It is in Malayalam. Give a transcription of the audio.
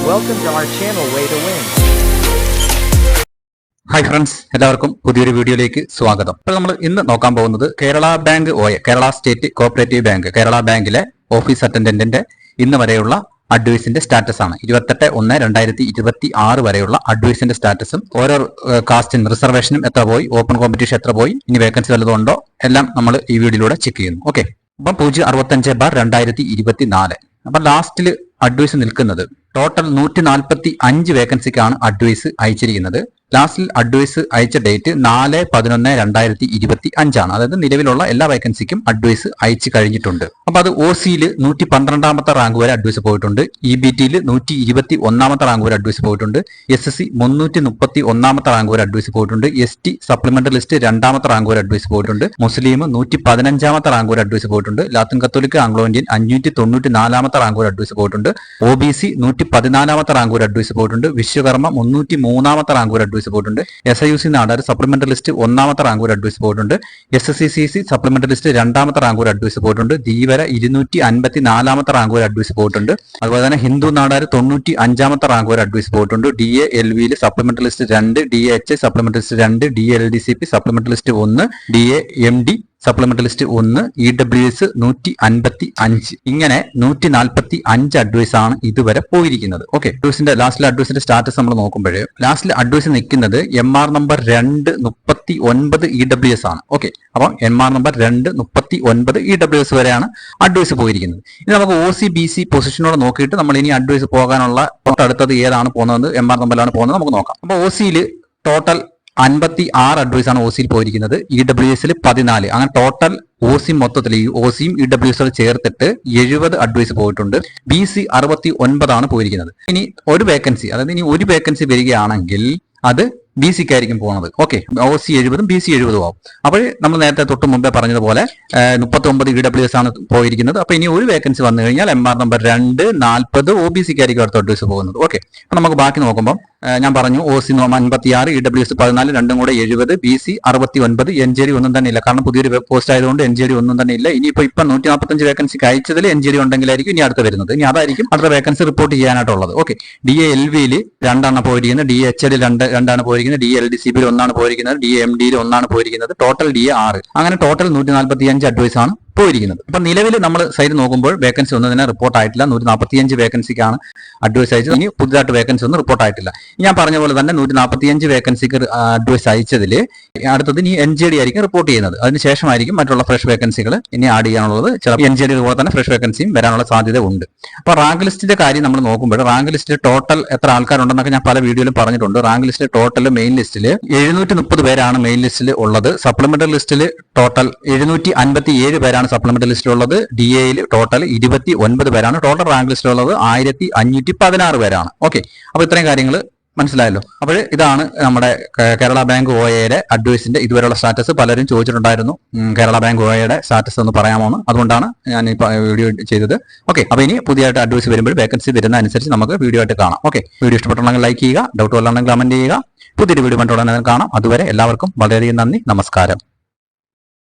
Welcome to our channel Way to Win. Hi friends, എല്ലാവർക്കും പുതിയൊരു വീഡിയോയിലേക്ക് സ്വാഗതം. അപ്പോൾ നമ്മൾ ഇന്ന് നോക്കാൻ പോകുന്നത് Kerala bank Kerala state cooperative bank Kerala ബാങ്കിലെ ഓഫീസ് അറ്റൻഡന്റിന്റെ ഇന്ന് വരെയുള്ള അഡ്വൈസിന്റെ സ്റ്റാറ്റസ് ആണ്. 28/1/2026 വരെയുള്ള അഡ്വൈസിന്റെ സ്റ്റാറ്റസും ഓരോ കാസ്റ്റിനും റിസർവേഷനും എത്ര പോയി, ഓപ്പൺ കോമ്പറ്റീഷൻ എത്ര പോയി, ഇനി വേക്കൻസി വല്ലതുണ്ടോ എല്ലാം നമ്മൾ ഈ വീഡിയോയിലൂടെ ചെക്ക് ചെയ്യുന്നു. ഓക്കെ, അപ്പം 065/2024. അപ്പൊ ലാസ്റ്റിൽ അഡ്വൈസ് നിൽക്കുന്നത് ടോട്ടൽ 145 വേക്കൻസിക്കാണ് അഡ്വൈസ് അയച്ചിരിക്കുന്നത്. ലാസ്റ്റിൽ അഡ്വൈസ് അയച്ച ഡേറ്റ് 4/11/2025 ആണ്. അതായത് നിലവിലുള്ള എല്ലാ വേക്കൻസിക്കും അഡ്വൈസ് അയച്ചു കഴിഞ്ഞിട്ടുണ്ട്. അപ്പൊ അത് OC-യിൽ 112ാമത്തെ റാങ്ക് വരെ അഡ്വൈസ് പോയിട്ടുണ്ട്. EBT-യിൽ 121ാമത്തെ റാങ്ക് വരെ അഡ്വൈസ് പോയിട്ടുണ്ട്. SSC 331ാമത്തെ റാങ്ക് വരെ അഡ്വൈസ് പോയിട്ടുണ്ട്. ST സപ്ലിമെന്ററി ലിസ്റ്റ് 2ാമത്തെ റാങ്ക് വരെ അഡ്വൈസ് പോയിട്ടുണ്ട്. മുസ്ലിം 115ാമത്തെ റാങ്ക് വരെ അഡ്വൈസ് പോയിട്ടുണ്ട്. ലാത്തിൻ കത്തോലിക് ആംഗ്ലോ ഇന്ത്യൻ 594ാമത്തെ റാങ്ക് വരെ അഡ്വൈസ് പോയിട്ടുണ്ട്. OBC 114ാമത്തെ റാങ്ക് വരെ അഡ്വൈസ് പോയിട്ടുണ്ട്. വിശ്വകർമ്മ 303ാമത്തെ റാങ്ക് വരെ അഡ്വൈസ് പോയിട്ടുണ്ട്. SIUC നാടാർ സപ്ലിമെന്ററി ലിസ്റ്റ് 1ാമത്തെ റാങ്ക് വരെ അഡ്വൈസ് പോയിട്ടുണ്ട്. SSCCC സപ്ലിമെന്ററി ലിസ്റ്റ് 2ാമത്തെ റാങ്ക് വരെ അഡ്വൈസ് പോയിട്ടുണ്ട്. ധീവര 254ാമത്തെ റാങ്ക് വരെ അഡ്വൈസ് പോയിട്ടുണ്ട്. അതുപോലെ തന്നെ ഹിന്ദു നാടാർ 95ാമത്തെ റാങ്ക് വരെ അഡ്വൈസ് പോയിട്ടുണ്ട്. DALV supplementary list 2, DAHI supplementary list 2, DALDCP supplementary list 1, DAMD supplementary list 1, EWS 155. ഇങ്ങനെ 145 അഡ്വൈസ് ആണ് ഇതുവരെ പോയിരിക്കുന്നത്. ഓക്കെ, അഡ്വൈസിന്റെ ലാസ്റ്റിലെ അഡ്വൈസിന്റെ സ്റ്റാറ്റസ് നമ്മൾ നോക്കുമ്പോൾ ലാസ്റ്റിൽ അഡ്വൈസ് നിൽക്കുന്നത് MR നമ്പർ 239 EWS ആണ്. ഓക്കെ, അപ്പം MR നമ്പർ 239 EWS വരെയാണ് അഡ്വൈസ് പോയിരിക്കുന്നത്. ഇനി നമുക്ക് OC-BC പൊസിഷനോട് നോക്കിയിട്ട് നമ്മൾ ഇനി അഡ്വൈസ് പോകാനുള്ള തൊട്ടടുത്തത് ഏതാണ് പോകുന്നത്, MR നമ്പറിലാണ് പോകുന്നത് നമുക്ക് നോക്കാം. അപ്പൊ OC-യിൽ ടോട്ടൽ 56 അഡ്വൈസ് ആണ് OC-യിൽ പോയിരിക്കുന്നത്. EWS-ൽ 14. അങ്ങനെ ടോട്ടൽ OC മൊത്തത്തിൽ OC-യും EWS ചേർത്തിട്ട് 70 അഡ്വൈസ് പോയിട്ടുണ്ട്. BC 69 ആണ് പോയിരിക്കുന്നത്. ഇനി ഒരു വേക്കൻസി, അതായത് ഇനി ഒരു വേക്കൻസി വരികയാണെങ്കിൽ അത് BC-ക്ക് ആയിരിക്കും പോകുന്നത്. ഓക്കെ, OC 70 BC 70 ആവും. അപ്പോൾ നമ്മൾ നേരത്തെ തൊട്ട് മുമ്പേ പറഞ്ഞതുപോലെ 39 EWS ആണ് പോയിരിക്കുന്നത്. അപ്പൊ ഇനി ഒരു വേക്കൻസി വന്നു കഴിഞ്ഞാൽ MR നമ്പർ 240 OBC-ക്ക് ആയിരിക്കും അടുത്ത അഡ്വൈസ് പോകുന്നത്. ഓക്കെ, അപ്പൊ നമുക്ക് ബാക്കി നോക്കുമ്പോൾ ഞാൻ പറഞ്ഞു OC 56, EWS 14, രണ്ടും കൂടെ 70, BC 69, NJD ഒന്നും തന്നെ ഇല്ല. കാരണം പുതിയൊരു പോസ്റ്റ് ആയതുകൊണ്ട് NJD ഒന്നും തന്നെ ഇല്ല. ഇനിയിപ്പോ 145 വേക്കൻസിക്ക് അയച്ചതിൽ NJD ഉണ്ടെങ്കിലായിരിക്കും ഇനി അടുത്ത വരുന്നത്. ഇനി അതായിരിക്കും അടുത്ത വേക്കൻസി റിപ്പോർട്ട് ചെയ്യാനായിട്ടുള്ളത്. ഓക്കെ, DALV-ൽ 2 പോയിരിക്കുന്നത്, DHL 2 പോയിരിക്കുന്നത്, DLDCP-ൽ 1 പോയിരിക്കുന്നത്, DMD-ൽ 1 പോയിരിക്കുന്നത്, ടോട്ടൽ DA 6. അങ്ങനെ ടോട്ടൽ 145 അഡ്വൈസ് ആണ് പോയിരിക്കുന്നത്. അപ്പൊ നിലവിൽ നമ്മൾ സൈഡ് നോക്കുമ്പോൾ വേക്കൻസി ഒന്നും തന്നെ റിപ്പോർട്ട് ആയിട്ടില്ല. 145 വേക്കൻസിക്കാണ് അഡ്വൈസ് അയച്ചത്. ഇനി പുതുതായിട്ട് വേക്കൻസി ഒന്നും റിപ്പോർട്ട് ആയിട്ടില്ല. ഞാൻ പറഞ്ഞ പോലെ തന്നെ 145 വേക്കൻസിക്ക് അഡ്വൈസ് അയച്ചതിൽ അടുത്തത് ഇനി NJD ആയിരിക്കും റിപ്പോർട്ട് ചെയ്യുന്നത്. അതിനുശേഷമായിരിക്കും മറ്റുള്ള ഫ്രഷ് വേക്കൻസികൾ ഇനി ആഡ് ചെയ്യാനുള്ളത്. ചിലപ്പോൾ NJD പോലെ തന്നെ ഫ്രഷ് വേക്കൻസിയും വരാനുള്ള സാധ്യത ഉണ്ട്. അപ്പൊ റാങ്ക് ലിസ്റ്റിന്റെ കാര്യം നമ്മൾ നോക്കുമ്പോൾ റാങ്ക് ലിസ്റ്റിൽ ടോട്ടൽ എത്ര ആൾക്കാരുണ്ടെന്നൊക്കെ ഞാൻ പല വീഡിയോയിലും പറഞ്ഞിട്ടുണ്ട്. റാങ്ക് ലിസ്റ്റിൽ ടോട്ടൽ മെയിൻ ലിസ്റ്റിൽ 730 പേരാണ് മെയിൻ ലിസ്റ്റിൽ ഉള്ളത്. സപ്ലിമെന്ററി ലിസ്റ്റിൽ ടോട്ടൽ 757 പേരാണ് സപ്ലിമെന്ററി ലിസ്റ്റിലുള്ളത്. DA-യിൽ ടോട്ടൽ 29 പേരാണ്. ടോട്ടൽ റാങ്ക് ലിസ്റ്റിലുള്ളത് 1516 പേരാണ്. ഓക്കെ, അപ്പൊ ഇത്രയും കാര്യങ്ങൾ മനസ്സിലായല്ലോ. അപ്പോൾ ഇതാണ് നമ്മുടെ കേരള ബാങ്ക് OAയുടെ അഡ്വൈസിന്റെ ഇതുവരെയുള്ള സ്റ്റാറ്റസ്. പലരും ചോദിച്ചിട്ടുണ്ടായിരുന്നു കേരള ബാങ്ക് OAയുടെ സ്റ്റാറ്റസ് ഒന്ന് പറയാമോന്ന്. അതുകൊണ്ടാണ് ഞാൻ ഈ വീഡിയോ ചെയ്തത്. ഓക്കെ, അപ്പൊ ഇനി പുതിയതായിട്ട് അഡ്വൈസ് വരുമ്പോൾ വേക്കൻസി വരുന്ന അനുസരിച്ച് നമുക്ക് വീഡിയോ ആയിട്ട് കാണാം. ഓക്കെ, വീഡിയോ ഇഷ്ടപ്പെട്ടുണ്ടെങ്കിൽ ലൈക്ക് ചെയ്യുക, ഡൗട്ട് വല്ലതുണ്ടെങ്കിൽ കമന്റ് ചെയ്യുക. പുതിയൊരു വീഡിയോ കണ്ടുടനെ കാണാം. അതുവരെ എല്ലാവർക്കും വളരെയധികം നന്ദി, നമസ്കാരം.